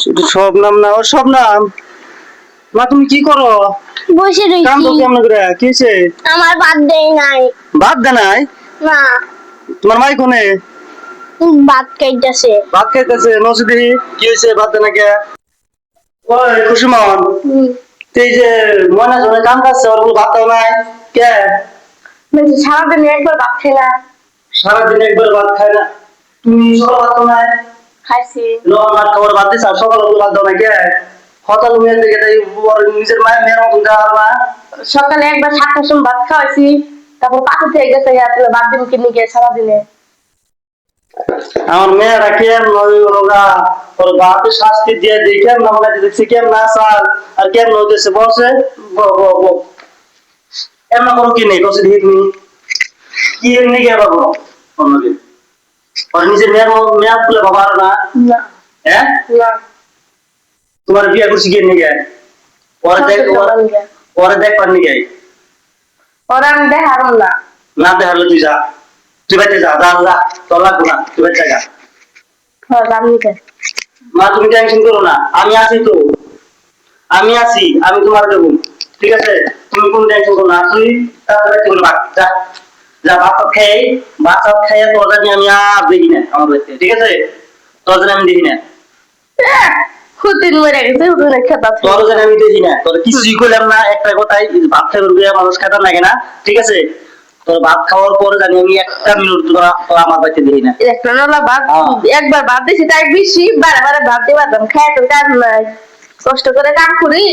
শুধু সব নাম না, ও সব নাম। মা তুমি কি করো? বসে কাম তো রইছি। কেমন করে কি হইছে? আমার বাদ দেয় নাই। ভাত দে নাই? না, তোমার মাই কোনে? ভাত খাইতেছে। ভাত খাইতেছে মসজিদে। কি হইছে ভাত দে না কে? ওই কুসুমন, এই যে ময়না জনে কাম কাজছে ওর বলে ভাত দাও নাই কে? সারাদিন একবার ভাত খাই না। সারাদিন একবার ভাত খায় না। তুমি সকাল ভাত খাও নাই? খাইছি। লবণ ভাত খাবার ভাত দিছ, সকাল ভাত দাও না কে? হতাল মেয়ের দিকে তাই নিজের মায়ের মেয়ের মতন দেওয়ার না। সকালে একবার 7টার সময় ভাত খাওয়াইছি, তারপর পাশে থেকে গেছে ভাত দিন কিনে গিয়ে সারাদিনে। আমার মেয়েরা কেম নয় ওরা ওর বাপের শাস্তি দিয়ে দিয়ে কেম না মনে দেখছি কেম না সাল আর কেম নইতেছে বলছে এমন করো কি নেই কসে দিয়ে তুমি কি এমনি কে বাবু অন্যদিন আর নিজের মেয়াদ বলে বাবা আর না না হ্যাঁ না, তোমার বিয়ে করছি কি এমনি কে পরে দেখ পরে দেখ পারনি কে ওরা আমি দেখারম না। না দেখালে তুই যা তুই বাইতে যা যা যা তোর লাগবো না তুই বাইতে যা হ্যাঁ জানি তো। মা তুমি টেনশন করো না আমি আছি তো আমি আছি আমি তোমার দেবো ঠিক আছে তুমি কোন টেনশন করো না তুই তাড়াতাড়ি চলে ভাগ যা যা ভাত খেয়ে তোর জানি আমি আর দেখি না আমার বাড়িতে ঠিক আছে তোর জানি আমি দেখি না খুদিন মরে গেছে ওখানে খেতা তোর জানি আমি দেখি না তোর কিছুই করলাম না একটা কথাই ভাত খাই করবি মানুষ খেতাম লাগে না ঠিক আছে তোর ভাত খাওয়ার পরে জানি আমি একটা মিনিট তোরা আমার বাড়িতে দেখি না একটা নলা ভাত একবার ভাত দিছি তাই বেশি বারে বারে ভাত দিবা দাম খাই তো কাজ নাই কষ্ট করে কাম করি